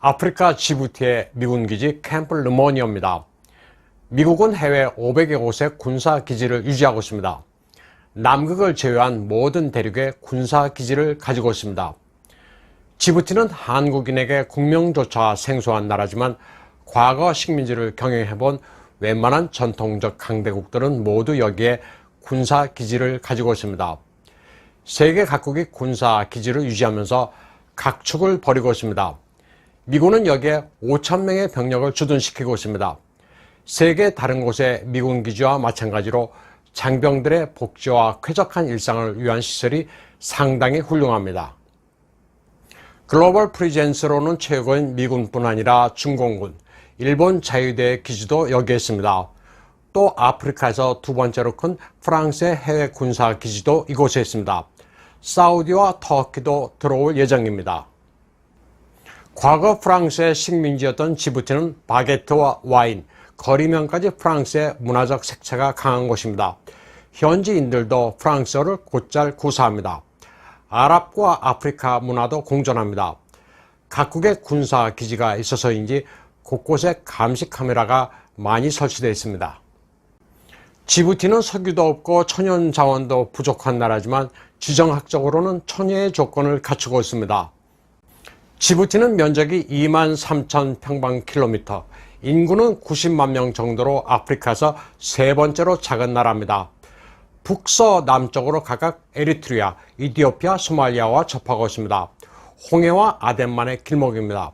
아프리카 지부티의 미군 기지 캠프 르모니어입니다. 미국은 해외 500여 곳의 군사 기지를 유지하고 있습니다. 남극을 제외한 모든 대륙에 군사 기지를 가지고 있습니다. 지부티는 한국인에게 국명조차 생소한 나라지만 과거 식민지를 경영해본 웬만한 전통적 강대국들은 모두 여기에 군사 기지를 가지고 있습니다. 세계 각국이 군사 기지를 유지하면서 각축을 벌이고 있습니다. 미군은 여기에 5,000명의 병력을 주둔시키고 있습니다. 세계 다른 곳의 미군 기지와 마찬가지로 장병들의 복지와 쾌적한 일상을 위한 시설이 상당히 훌륭합니다. 글로벌 프리젠스로는 최고인 미군뿐 아니라 중공군, 일본 자유대의 기지도 여기에 있습니다. 또 아프리카에서 두 번째로 큰 프랑스의 해외 군사 기지도 이곳에 있습니다. 사우디와 터키도 들어올 예정입니다. 과거 프랑스의 식민지였던 지부티는 바게트와 와인, 거리면까지 프랑스의 문화적 색채가 강한 곳입니다. 현지인들도 프랑스어를 곧잘 구사합니다. 아랍과 아프리카 문화도 공존합니다. 각국의 군사 기지가 있어서인지 곳곳에 감시 카메라가 많이 설치되어 있습니다. 지부티는 석유도 없고 천연 자원도 부족한 나라지만 지정학적으로는 천혜의 조건을 갖추고 있습니다. 지부티는 면적이 23,000평방킬로미터, 인구는 90만 명 정도로 아프리카에서 세 번째로 작은 나라입니다. 북서남쪽으로 각각 에리트리아, 이디오피아, 소말리아와 접하고 있습니다. 홍해와 아덴만의 길목입니다.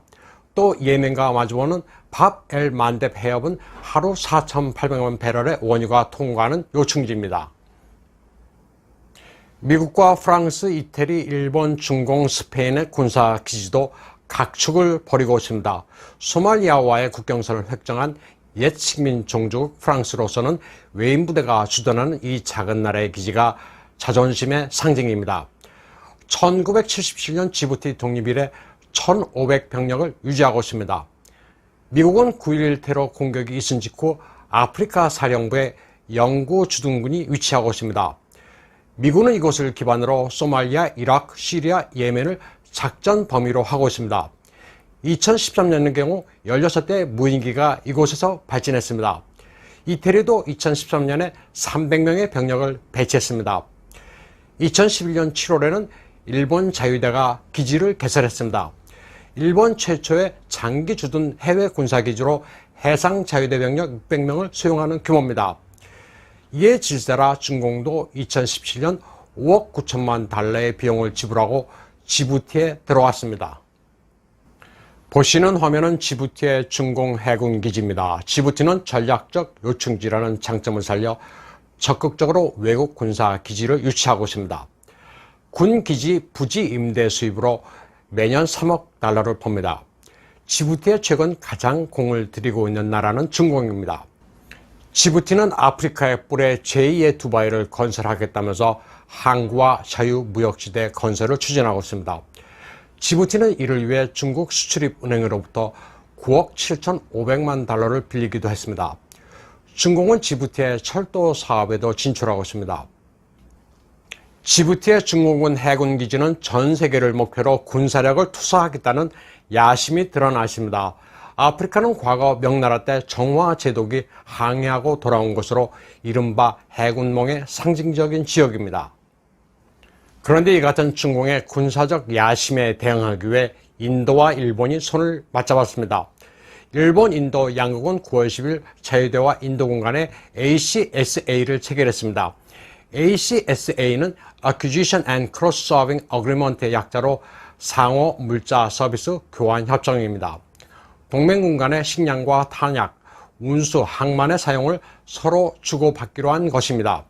또 예멘과 마주보는 밥 엘 만뎁 해협은 하루 4,800만 배럴의 원유가 통과하는 요충지입니다. 미국과 프랑스, 이태리, 일본, 중공, 스페인의 군사 기지도 각축을 벌이고 있습니다. 소말리아와의 국경선을 획정한 옛 식민 종주국 프랑스로서는 외인 부대가 주둔하는 이 작은 나라의 기지가 자존심의 상징입니다. 1977년 지부티 독립 이래 1,500병력을 유지하고 있습니다. 미국은 9.11 테러 공격이 있은 직후 아프리카 사령부에 영구 주둔군이 위치하고 있습니다. 미군은 이곳을 기반으로 소말리아, 이라크, 시리아, 예멘을 작전 범위로 하고 있습니다. 2013년의 경우 16대 무인기가 이곳에서 발진했습니다. 이태리도 2013년에 300명의 병력을 배치했습니다. 2011년 7월에는 일본 자유대가 기지를 개설했습니다. 일본 최초의 장기 주둔 해외 군사기지로 해상 자유대 병력 600명을 수용하는 규모입니다. 이에 질세라 중공도 2017년 5억 9천만 달러의 비용을 지불하고 지부티에 들어왔습니다. 보시는 화면은 지부티의 중공 해군 기지입니다. 지부티는 전략적 요충지라는 장점을 살려 적극적으로 외국 군사 기지를 유치하고 있습니다. 군 기지 부지 임대 수입으로 매년 3억 달러를 봅니다. 지부티에 최근 가장 공을 들이고 있는 나라는 중공입니다. 지부티는 아프리카의 뿔에 제2의 두바이를 건설하겠다면서 항구와 자유무역지대 건설을 추진하고 있습니다. 지부티는 이를 위해 중국 수출입은행으로부터 9억 7,500만 달러를 빌리기도 했습니다. 중공은 지부티의 철도 사업에도 진출하고 있습니다. 지부티의 중공군 해군 기지는 전 세계를 목표로 군사력을 투사하겠다는 야심이 드러나 있습니다. 아프리카는 과거 명나라 때 정화 제독이 항해하고 돌아온 것으로 이른바 해군몽의 상징적인 지역입니다. 그런데 이 같은 중공의 군사적 야심에 대응하기 위해 인도와 일본이 손을 맞잡았습니다. 일본, 인도 양국은 9월 10일 자유대와 인도군 간에 ACSA를 체결했습니다. ACSA는 Acquisition and Cross-Serving Agreement의 약자로 상호 물자 서비스 교환 협정입니다. 동맹군 간의 식량과 탄약, 운수, 항만의 사용을 서로 주고받기로 한 것입니다.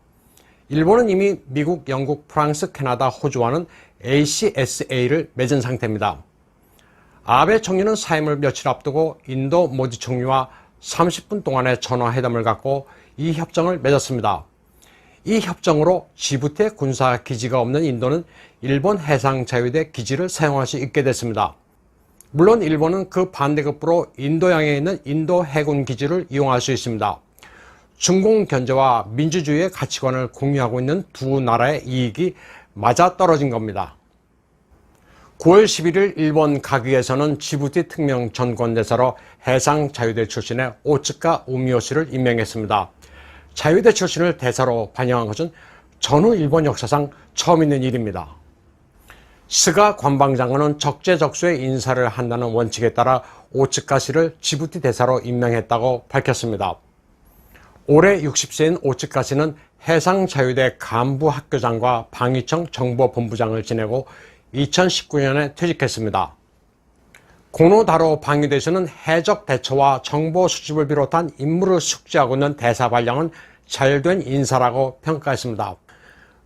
일본은 이미 미국, 영국, 프랑스, 캐나다, 호주와는 ACSA를 맺은 상태입니다. 아베 총리는 사임을 며칠 앞두고 인도 모디 총리와 30분 동안의 전화회담을 갖고 이 협정을 맺었습니다. 이 협정으로 지부티에 군사 기지가 없는 인도는 일본 해상자유대 기지를 사용할 수 있게 됐습니다. 물론 일본은 그 반대급부로 인도양에 있는 인도 해군 기지를 이용할 수 있습니다. 중공 견제와 민주주의의 가치관을 공유하고 있는 두 나라의 이익이 맞아떨어진 겁니다. 9월 11일 일본 가기에서는 지부티 특명 전권대사로 해상자유대 출신의 오츠카 우미요시를 임명했습니다. 자유대 출신을 대사로 반영한 것은 전후 일본 역사상 처음 있는 일입니다. 스가 관방장관은 적재적소에 인사를 한다는 원칙에 따라 오츠카 씨를 지부티 대사로 임명했다고 밝혔습니다. 올해 60세인 오츠카 씨는 해상자유대 간부학교장과 방위청 정보본부장을 지내고 2019년에 퇴직했습니다. 고노다로 방위대신은 해적 대처와 정보 수집을 비롯한 임무를 숙지하고 있는 대사 발령은 잘된 인사라고 평가했습니다.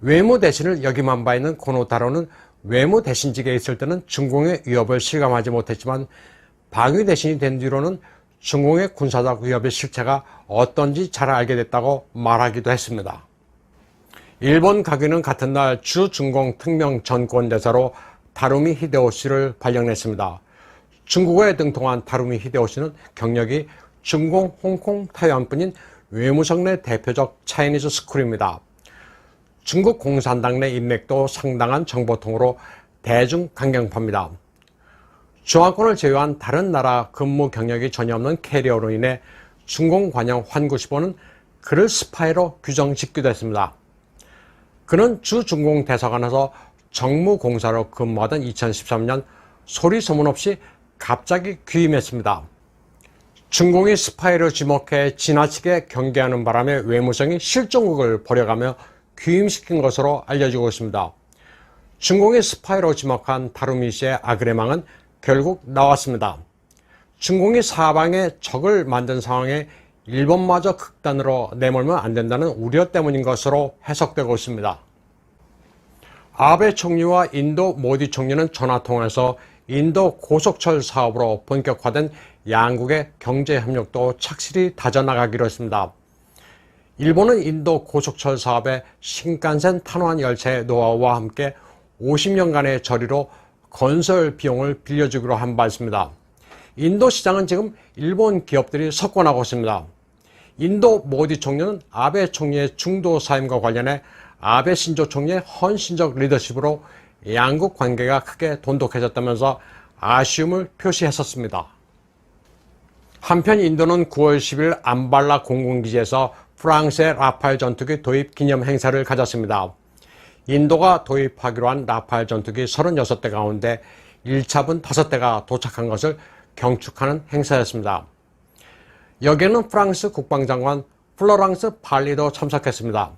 외무대신을 역임한 바 있는 고노다로는 외무대신직에 있을 때는 중공의 위협을 실감하지 못했지만 방위대신이 된 뒤로는 중공의 군사적 위협의 실체가 어떤지 잘 알게 됐다고 말하기도 했습니다. 일본 가기는 같은 날 주중공 특명 전권대사로 다루미 히데오시를 발령했습니다. 중국어에 등통한 다루미 히데오시는 경력이 중공, 홍콩, 타이완뿐인 외무성 내 대표적 차이니즈 스쿨입니다. 중국 공산당 내 인맥도 상당한 정보통으로 대중 강경파입니다. 중화권을 제외한 다른 나라 근무 경력이 전혀 없는 캐리어로 인해 중공 관영 환구시보는 그를 스파이로 규정 짓기도 했습니다. 그는 주중공 대사관에서 정무공사로 근무하던 2013년 소리 소문 없이 갑자기 귀임했습니다. 중공이 스파이를 지목해 지나치게 경계하는 바람에 외무성이 실종극을 벌여가며 귀임시킨 것으로 알려지고 있습니다. 중공이 스파이로 지목한 다루미 씨의 아그레망은 결국 나왔습니다. 중공이 사방에 적을 만든 상황에 일본마저 극단으로 내몰면 안 된다는 우려 때문인 것으로 해석되고 있습니다. 아베 총리와 인도 모디 총리는 전화통화에서 인도 고속철 사업으로 본격화된 양국의 경제협력도 착실히 다져나가기로 했습니다. 일본은 인도 고속철 사업의 신칸센 탄환 열차의 노하우와 함께 50년간의 저리로 건설 비용을 빌려주기로 한 바 있습니다. 인도 시장은 지금 일본 기업들이 석권하고 있습니다. 인도 모디 총리는 아베 총리의 중도 사임과 관련해 아베 신조 총리의 헌신적 리더십으로 양국 관계가 크게 돈독해졌다면서 아쉬움을 표시했었습니다. 한편 인도는 9월 10일 암발라 공군기지에서 프랑스의 라팔 전투기 도입 기념 행사를 가졌습니다. 인도가 도입하기로 한 라팔 전투기 36대 가운데 1차분 5대가 도착한 것을 경축하는 행사였습니다. 여기에는 프랑스 국방장관 플로랑스 팔리도 참석했습니다.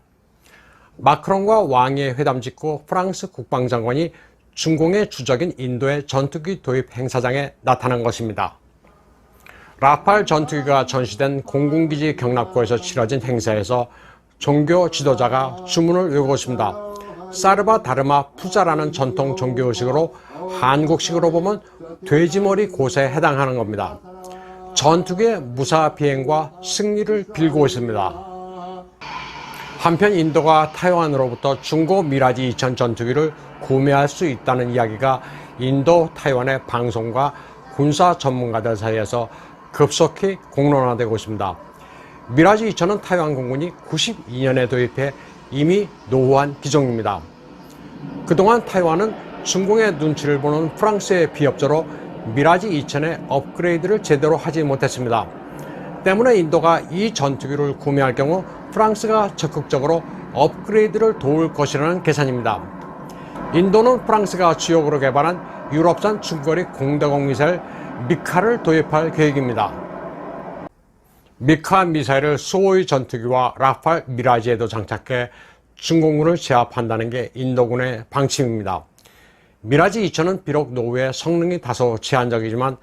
마크롱과 왕의 회담 직후 프랑스 국방장관이 중공의 주적인 인도의 전투기 도입 행사장에 나타난 것입니다. 라팔 전투기가 전시된 공군기지 경납고에서 치러진 행사에서 종교 지도자가 주문을 외웠습니다. 사르바 다르마 푸자라는 전통 종교의식으로 한국식으로 보면 돼지머리 곳에 해당하는 겁니다. 전투기의 무사 비행과 승리를 빌고 있습니다. 한편 인도가 타이완으로부터 중고 미라지 2000 전투기를 구매할 수 있다는 이야기가 인도 타이완의 방송과 군사 전문가들 사이에서 급속히 공론화되고 있습니다. 미라지 2000은 타이완 공군이 92년에 도입해 이미 노후한 기종입니다. 그동안 타이완은 중공의 눈치를 보는 프랑스의 비협조로 미라지 2000의 업그레이드를 제대로 하지 못했습니다. 때문에 인도가 이 전투기를 구매할 경우 프랑스가 적극적으로 업그레이드를 도울 것이라는 계산입니다. 인도는 프랑스가 주역으로 개발한 유럽산 중거리 공대공 미사일 미카를 도입할 계획입니다. 미카 미사일을 수호의 전투기와 라팔 미라지에도 장착해 중공군을 제압한다는 게 인도군의 방침입니다. 미라지 2000은 비록 노후에 성능이 다소 제한적이지만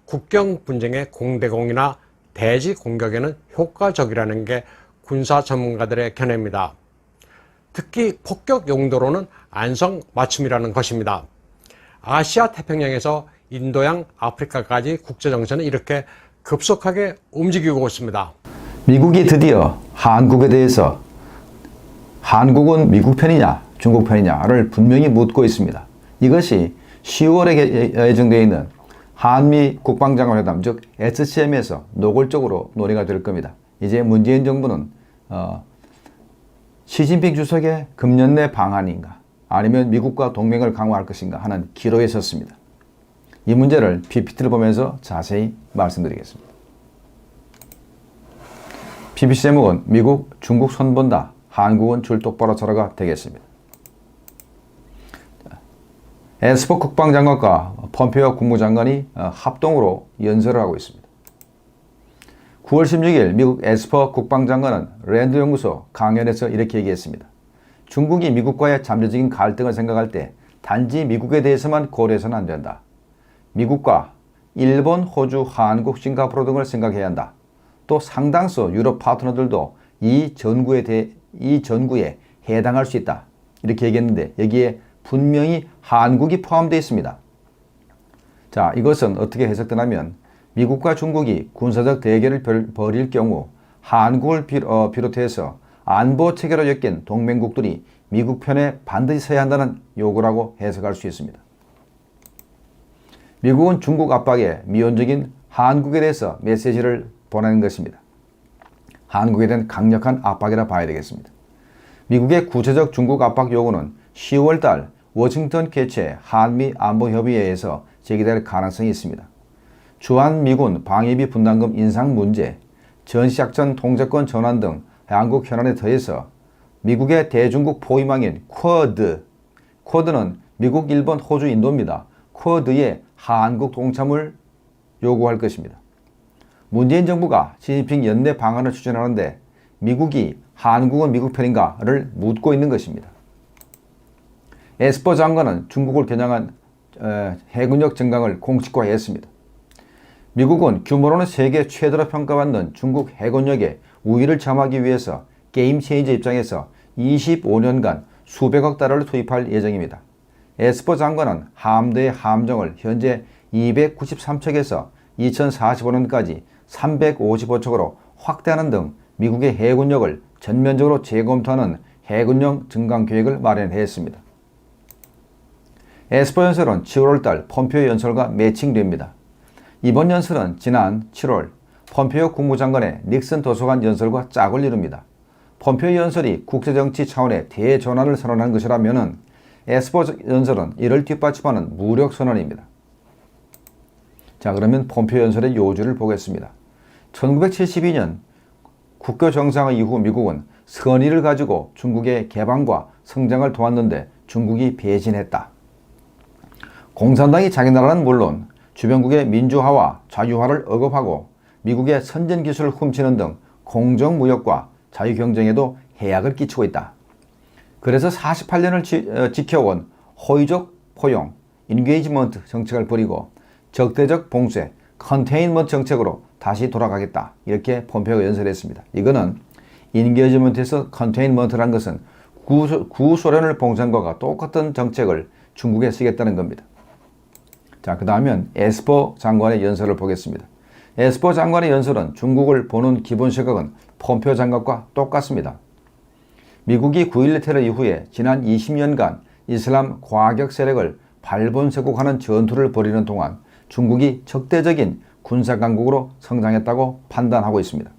국경 분쟁의 공대공이나 대지 공격에는 효과적이라는 게 군사 전문가들의 견해입니다. 특히 폭격 용도로는 안성맞춤이라는 것입니다. 아시아 태평양에서 인도양 아프리카까지 국제정세는 이렇게 급속하게 움직이고 있습니다. 미국이 드디어 한국에 대해서 한국은 미국 편이냐 중국 편이냐를 분명히 묻고 있습니다. 이것이 10월에 예정되어 있는 한미 국방장관 회담 즉 SCM에서 노골적으로 논의가 될 겁니다. 이제 문재인 정부는 시진핑 주석의 금년 내 방한인가 아니면 미국과 동맹을 강화할 것인가 하는 기로에 섰습니다. 이 문제를 PPT를 보면서 자세히 말씀드리겠습니다. PPT 제목은 미국, 중국 손 본다. 한국은 줄 똑바로 서라가 되겠습니다. 에스퍼 국방장관과 폼페이오 국무장관이 합동으로 연설을 하고 있습니다. 9월 16일 미국 에스퍼 국방장관은 랜드 연구소 강연에서 이렇게 얘기했습니다. 중국이 미국과의 잠재적인 갈등을 생각할 때 단지 미국에 대해서만 고려해서는 안 된다. 미국과 일본, 호주, 한국, 싱가포르 등을 생각해야 한다. 또 상당수 유럽 파트너들도 이 전구에 해당할 수 있다. 이렇게 얘기했는데 여기에 분명히 한국이 포함되어 있습니다. 자, 이것은 어떻게 해석되냐면 미국과 중국이 군사적 대결을 벌일 경우 한국을 비롯해서 안보 체계로 엮인 동맹국들이 미국 편에 반드시 서야 한다는 요구라고 해석할 수 있습니다. 미국은 중국 압박에 미온적인 한국에 대해서 메시지를 보내는 것입니다. 한국에 대한 강력한 압박이라 봐야 되겠습니다. 미국의 구체적 중국 압박 요구는 10월 달 워싱턴 개최 한미 안보협의회에서 제기될 가능성이 있습니다. 주한미군 방위비 분담금 인상 문제, 전시작전 통제권 전환 등 양국 현안에 더해서 미국의 대중국 포위망인 쿼드는 미국, 일본, 호주, 인도입니다. 쿼드에 한국 동참을 요구할 것입니다. 문재인 정부가 시진핑 연내 방안을 추진하는데 미국이 한국은 미국 편인가를 묻고 있는 것입니다. 에스퍼 장관은 중국을 겨냥한 해군력 증강을 공식화했습니다. 미국은 규모로는 세계 최대로 평가받는 중국 해군력의 우위를 점하기 위해서 게임 체인저 입장에서 25년간 수백억 달러를 투입할 예정입니다. 에스퍼 장관은 함대의 함정을 현재 293척에서 2045년까지 355척으로 확대하는 등 미국의 해군력을 전면적으로 재검토하는 해군력 증강 계획을 마련했습니다. 에스퍼 연설은 7월달 폼페이오 연설과 매칭됩니다. 이번 연설은 지난 7월 폼페이오 국무장관의 닉슨 도서관 연설과 짝을 이룹니다. 폼페이오 연설이 국제정치 차원의 대전환을 선언한 것이라면 에스퍼 연설은 이를 뒷받침하는 무력 선언입니다. 자, 그러면 폼페이오 연설의 요지를 보겠습니다. 1972년 국교 정상화 이후 미국은 선의를 가지고 중국의 개방과 성장을 도왔는데 중국이 배신했다. 공산당이 자기 나라는 물론 주변국의 민주화와 자유화를 억압하고 미국의 선진 기술을 훔치는 등 공정무역과 자유경쟁에도 해악을 끼치고 있다. 그래서 48년을 지켜온 호의적 포용, 인게이지먼트 정책을 버리고 적대적 봉쇄, 컨테인먼트 정책으로 다시 돌아가겠다. 이렇게 폼페이오가 연설했습니다. 이거는 인게이지먼트에서 컨테인먼트라는 것은 구소련을 봉쇄한 것과 똑같은 정책을 중국에 쓰겠다는 겁니다. 자, 그 다음은 에스퍼 장관의 연설을 보겠습니다. 에스퍼 장관의 연설은 중국을 보는 기본 시각은 폼페이오 장관과 똑같습니다. 미국이 9.11 테러 이후에 지난 20년간 이슬람 과격 세력을 발본색곡하는 전투를 벌이는 동안 중국이 적대적인 군사강국으로 성장했다고 판단하고 있습니다.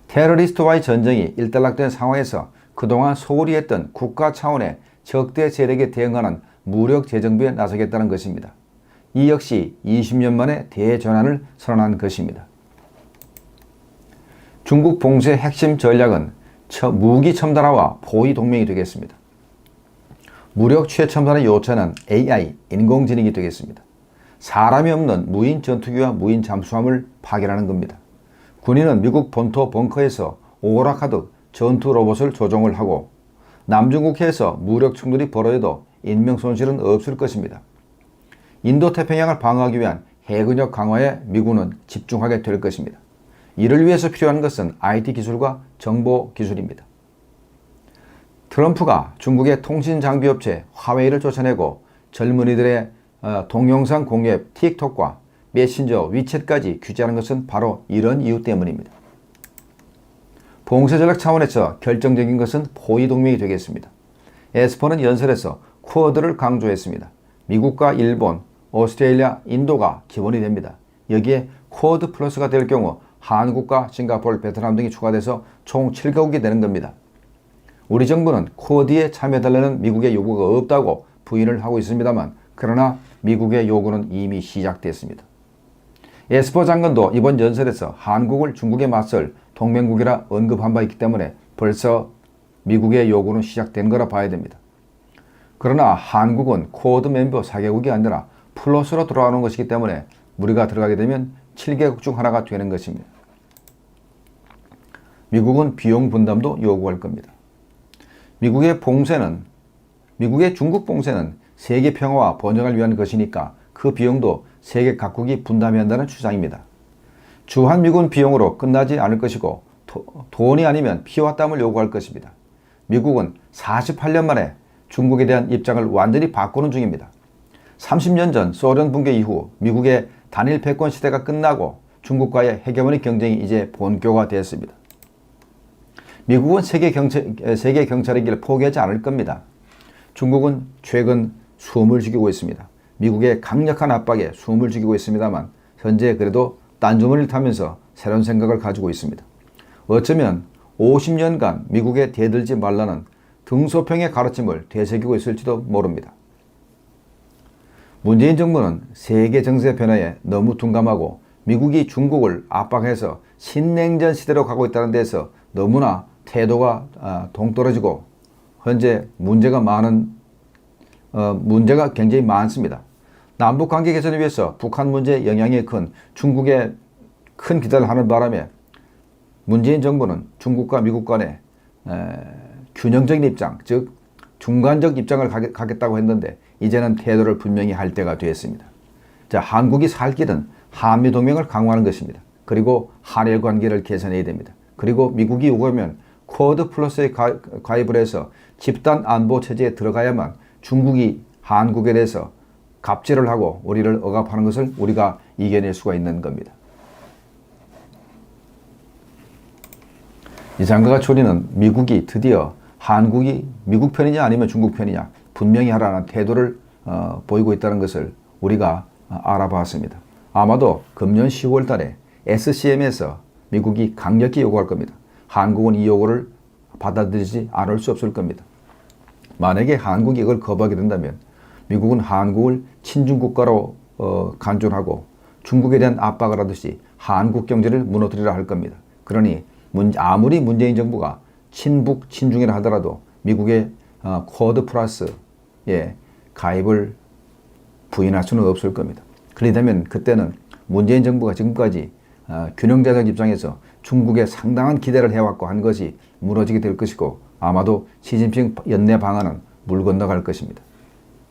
테러리스트와의 전쟁이 일단락된 상황에서 그동안 소홀히 했던 국가 차원의 적대 세력에 대응하는 무력 재정비에 나서겠다는 것입니다. 이 역시 20년 만에 대전환을 선언한 것입니다. 중국 봉쇄의 핵심 전략은 무기 첨단화와 포위 동맹이 되겠습니다. 무력 최첨단의 요체는 AI, 인공지능이 되겠습니다. 사람이 없는 무인 전투기와 무인 잠수함을 파견하는 겁니다. 군인은 미국 본토 벙커에서 오락하듯 전투 로봇을 조종을 하고 남중국해에서 무력 충돌이 벌어져도 인명 손실은 없을 것입니다. 인도 태평양을 방어하기 위한 해군력 강화에 미군은 집중하게 될 것입니다. 이를 위해서 필요한 것은 IT 기술과 정보 기술입니다. 트럼프가 중국의 통신 장비 업체 화웨이를 쫓아내고 젊은이들의 동영상 공유 앱 틱톡과 메신저 위챗까지 규제하는 것은 바로 이런 이유 때문입니다. 봉쇄 전략 차원에서 결정적인 것은 포위 동맹이 되겠습니다. 에스퍼는 연설에서 쿼드를 강조했습니다. 미국과 일본, 오스트레일리아, 인도가 기본이 됩니다. 여기에 쿼드 플러스가 될 경우 한국과 싱가포르, 베트남 등이 추가돼서 총 7개국이 되는 겁니다. 우리 정부는 쿼드에 참여해달라는 미국의 요구가 없다고 부인을 하고 있습니다만, 그러나 미국의 요구는 이미 시작됐습니다. 에스퍼 장관도 이번 연설에서 한국을 중국에 맞설 동맹국이라 언급한 바 있기 때문에 벌써 미국의 요구는 시작된 거라 봐야 됩니다. 그러나 한국은 쿼드 멤버 4개국이 아니라 플러스로 돌아가는 것이기 때문에 우리가 들어가게 되면 7개국 중 하나가 되는 것입니다. 미국은 비용 분담도 요구할 겁니다. 미국의 중국 봉쇄는 세계 평화와 번영을 위한 것이니까 그 비용도 세계 각국이 분담해야 한다는 주장입니다. 주한미군 비용으로 끝나지 않을 것이고 돈이 아니면 피와 땀을 요구할 것입니다. 미국은 48년 만에 중국에 대한 입장을 완전히 바꾸는 중입니다. 30년 전 소련 붕괴 이후 미국의 단일 패권 시대가 끝나고 중국과의 헤게모니 경쟁이 이제 본격화됐습니다. 미국은 세계 경찰의 길을 포기하지 않을 겁니다. 중국은 최근 숨을 죽이고 있습니다. 미국의 강력한 압박에 숨을 죽이고 있습니다만 현재 그래도 딴주머니를 타면서 새로운 생각을 가지고 있습니다. 어쩌면 50년간 미국에 대들지 말라는 등소평의 가르침을 되새기고 있을지도 모릅니다. 문재인 정부는 세계 정세 변화에 너무 둔감하고 미국이 중국을 압박해서 신냉전 시대로 가고 있다는 데서 너무나 태도가 동떨어지고 현재 문제가 굉장히 많습니다. 남북 관계 개선을 위해서 북한 문제에 영향이 큰 중국에 큰 기대를 하는 바람에 문재인 정부는 중국과 미국 간에 균형적인 입장, 즉 중간적 입장을 가겠다고 했는데 이제는 태도를 분명히 할 때가 되었습니다. 자, 한국이 살 길은 한미동맹을 강화하는 것입니다. 그리고 한일 관계를 개선해야 됩니다. 그리고 미국이 요구하면 쿼드 플러스에 가입을 해서 집단 안보 체제에 들어가야만 중국이 한국에 대해서 갑질을 하고 우리를 억압하는 것을 우리가 이겨낼 수가 있는 겁니다. 이 장가가 초리는 미국이 드디어 한국이 미국 편이냐 아니면 중국 편이냐 분명히 하라는 태도를 보이고 있다는 것을 우리가 알아봤습니다. 아마도 금년 10월 달에 SCM에서 미국이 강력히 요구할 겁니다. 한국은 이 요구를 받아들이지 않을 수 없을 겁니다. 만약에 한국이 이걸 거부하게 된다면 미국은 한국을 친중국가로 간주하고 중국에 대한 압박을 하듯이 한국 경제를 무너뜨리려 할 겁니다. 그러니 아무리 문재인 정부가 친북, 친중이라 하더라도 미국의 쿼드 플러스에 가입을 부인할 수는 없을 겁니다. 그렇다면 그때는 문재인 정부가 지금까지 균형자적 입장에서 중국에 상당한 기대를 해왔고 한 것이 무너지게 될 것이고 아마도 시진핑 연내 방안은 물 건너갈 것입니다.